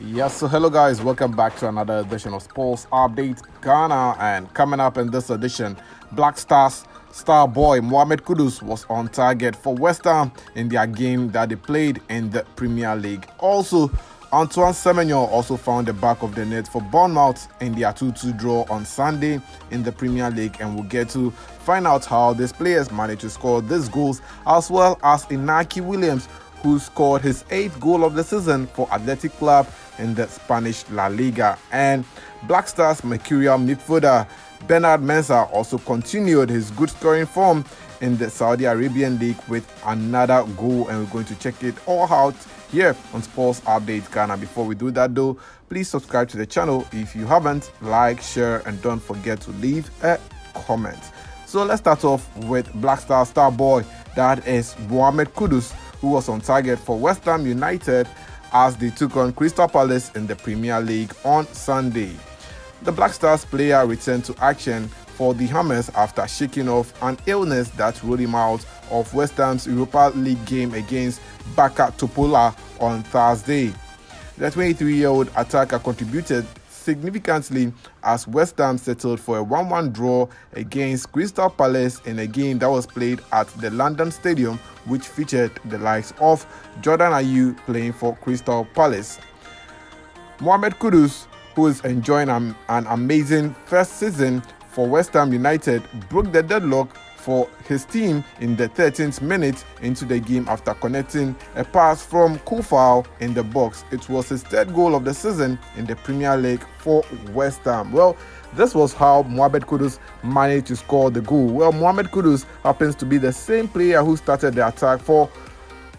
Yes, so hello guys, welcome back to another edition of Sports Update Ghana. And coming up in this edition, Black Stars star boy Mohamed Kudus was on target for West Ham in their game that they played in the Premier League. Also, Antoine Semenyo also found the back of the net for Bournemouth in their 2-2 draw on Sunday in the Premier League, and we'll get to find out how these players managed to score these goals, as well as Inaki Williams, who scored his 8th goal of the season for Athletic Club in the Spanish La Liga. And Black Stars mercurial midfielder Bernard Mensah also continued his good scoring form in the Saudi Arabian League with another goal, and we're going to check it all out here on Sports Update Ghana. Before we do that though, please subscribe to the channel if you haven't, like, share, and don't forget to leave a comment. So let's start off with Black Star star boy, that is Mohamed Kudus, who was on target for West Ham United as they took on Crystal Palace in the Premier League on Sunday. The Black Stars player returned to action for the Hammers after shaking off an illness that ruled him out of West Ham's Europa League game against Baka Topola on Thursday. The 23-year-old attacker contributed significantly as West Ham settled for a 1-1 draw against Crystal Palace in a game that was played at the London Stadium, which featured the likes of Jordan Ayew playing for Crystal Palace. Mohamed Kudus, who is enjoying an amazing first season for West Ham United, broke the deadlock for his team in the 13th minute into the game after connecting a pass from Koufal in the box. It was his 3rd goal of the season in the Premier League for West Ham. Well, this was how Mohamed Kudus managed to score the goal. Well, Mohamed Kudus happens to be the same player who started the attack for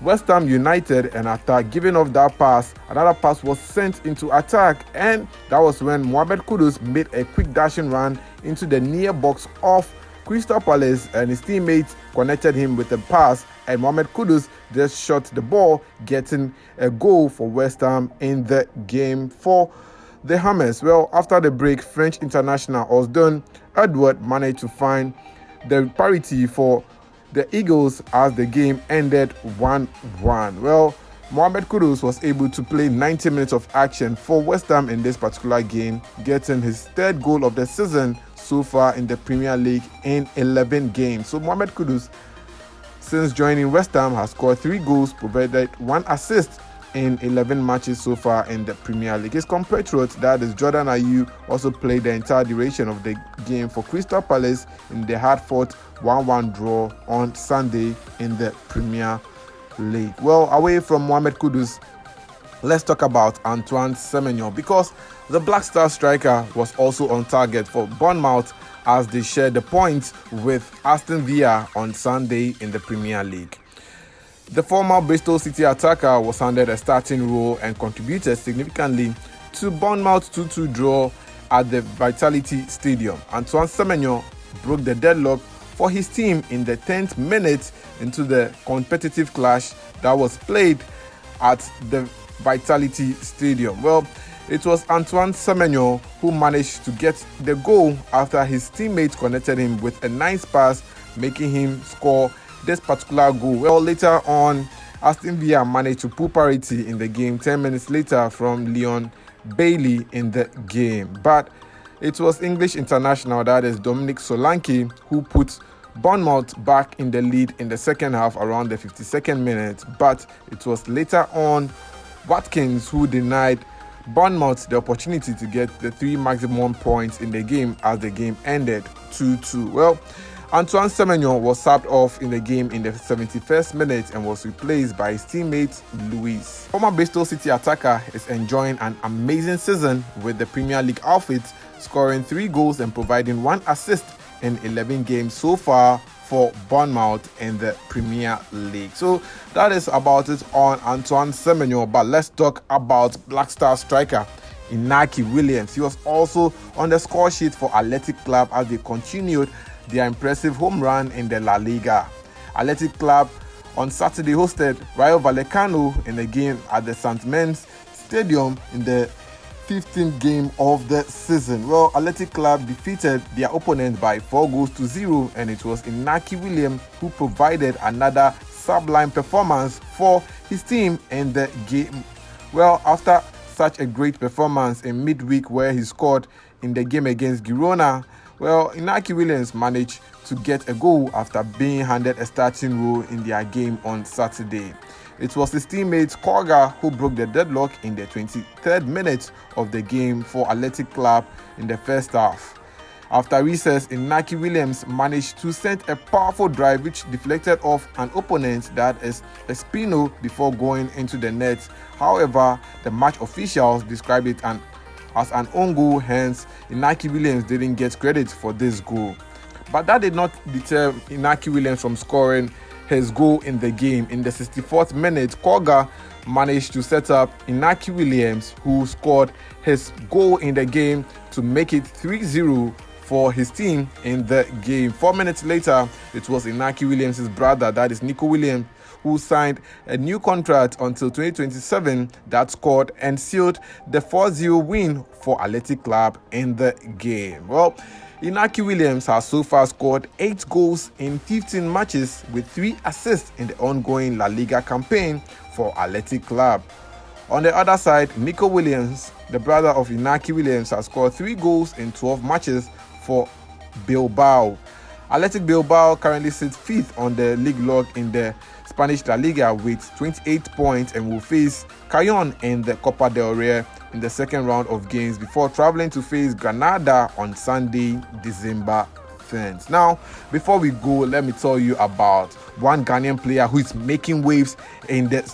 West Ham United, and after giving off that pass, another pass was sent into attack, and that was when Mohamed Kudus made a quick dashing run into the near box of Crystal Palace, and his teammates connected him with a pass, and Mohamed Kudus just shot the ball, getting a goal for West Ham in the game for the Hammers. Well, after the break, French international Osdon Edouard managed to find the parity for the Eagles as the game ended 1-1. Well, Mohamed Kudus was able to play 90 minutes of action for West Ham in this particular game, getting his 3rd goal of the season so far in the Premier League in 11 games. So Mohamed Kudus, since joining West Ham, has scored 3 goals, provided 1 assist in 11 matches so far in the Premier League. His compatriot, that is Jordan Ayew, also played the entire duration of the game for Crystal Palace in the hard-fought 1-1 draw on Sunday in the Premier League. Well, away from Mohamed Kudus, let's talk about Antoine Semenyo, because the Black Star striker was also on target for Bournemouth as they shared the points with Aston Villa on Sunday in the Premier League. The former Bristol City attacker was handed a starting role and contributed significantly to Bournemouth's 2-2 draw at the Vitality Stadium. Antoine Semenyo broke the deadlock for his team in the 10th minute into the competitive clash that was played at the Vitality Stadium. Well, it was Antoine Semenyo who managed to get the goal after his teammates connected him with a nice pass, making him score this particular goal. Well, later on, Aston Villa managed to pull parity in the game 10 minutes later from Leon Bailey in the game. But it was English international, that is Dominic Solanke, who put Bournemouth back in the lead in the second half around the 52nd minute. But it was later on Watkins who denied Bournemouth the opportunity to get the 3 maximum points in the game as the game ended 2-2. Well, Antoine Semenyo was subbed off in the game in the 71st minute and was replaced by his teammate Luis. Former Bristol City attacker is enjoying an amazing season with the Premier League outfit, scoring 3 goals and providing 1 assist in 11 games so far for Bournemouth in the Premier League. So that is about it on Antoine Semenyo, but let's talk about Black Star striker Inaki Williams. He was also on the score sheet for Athletic Club as they continued their impressive home run in the La Liga. Athletic Club on Saturday hosted Rayo Vallecano in a game at the St. Mens Stadium in the 15th game of the season. Well, Athletic Club defeated their opponent by 4-0, and it was Inaki Williams who provided another sublime performance for his team in the game. Well, after such a great performance in midweek where he scored in the game against Girona. Well, Inaki Williams managed to get a goal after being handed a starting role in their game on Saturday. It was his teammate Korga who broke the deadlock in the 23rd minute of the game for Athletic Club in the first half. After recess, Inaki Williams managed to send a powerful drive which deflected off an opponent, that is Espino, before going into the net. However, the match officials described it as an own goal, hence Inaki Williams didn't get credit for this goal. But that did not deter Inaki Williams from scoring his goal in the game. In the 64th minute, Korga managed to set up Inaki Williams, who scored his goal in the game to make it 3-0 for his team in the game. 4 minutes later, it was Inaki Williams' brother, that is Nico Williams, who signed a new contract until 2027 that scored and sealed the 4-0 win for Athletic Club in the game. Well, Inaki Williams has so far scored 8 goals in 15 matches with 3 assists in the ongoing La Liga campaign for Athletic Club. On the other side, Nico Williams, the brother of Inaki Williams, has scored 3 goals in 12 matches for Bilbao. Athletic Bilbao currently sits 5th on the league log in the Spanish La Liga with 28 points and will face Cayon in the Copa del Rey in the second round of games before traveling to face Granada on Sunday, December 10th. Now, before we go, let me tell you about one Ghanaian player who is making waves in the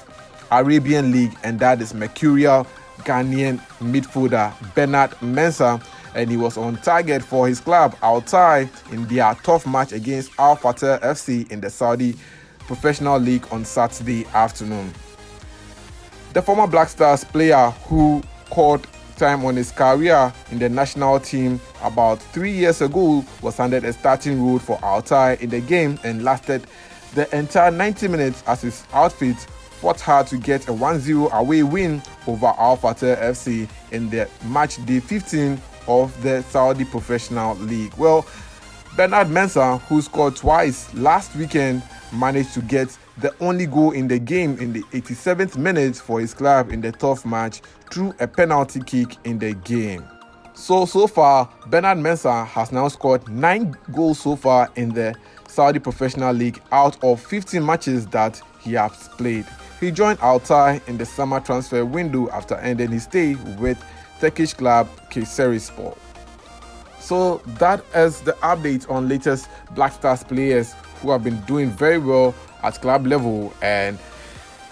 Arabian League, and that is mercurial Ghanaian midfielder Bernard Mensah, and he was on target for his club Altai in their tough match against Al Fateh FC in the Saudi Professional League on Saturday afternoon. The former Black Stars player, who caught time on his career in the national team about 3 years ago, was handed a starting role for Altai in the game and lasted the entire 90 minutes as his outfit fought hard to get a 1-0 away win over Al Fateh FC in the match day 15 of the Saudi Professional League. Well, Bernard Mensah, who scored twice last weekend, managed to get the only goal in the game in the 87th minute for his club in the tough match through a penalty kick in the game. So far, Bernard Mensah has now scored 9 goals so far in the Saudi Professional League out of 15 matches that he has played. He joined Altai in the summer transfer window after ending his stay with Turkish club Kayserispor. So that is the update on latest Black Stars players who have been doing very well at club level, and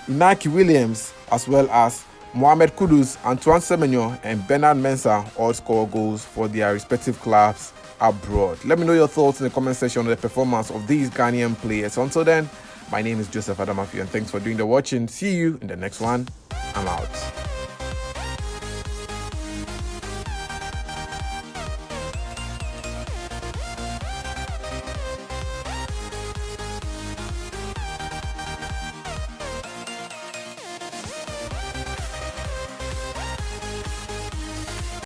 Inaki Williams as well as Mohamed Kudus, Antoine Semenyo and Bernard Mensah all score goals for their respective clubs abroad. Let me know your thoughts in the comment section on the performance of these Ghanaian players. Until then, my name is Joseph Adamafi and thanks for doing the watching. See you in the next one. I'm out.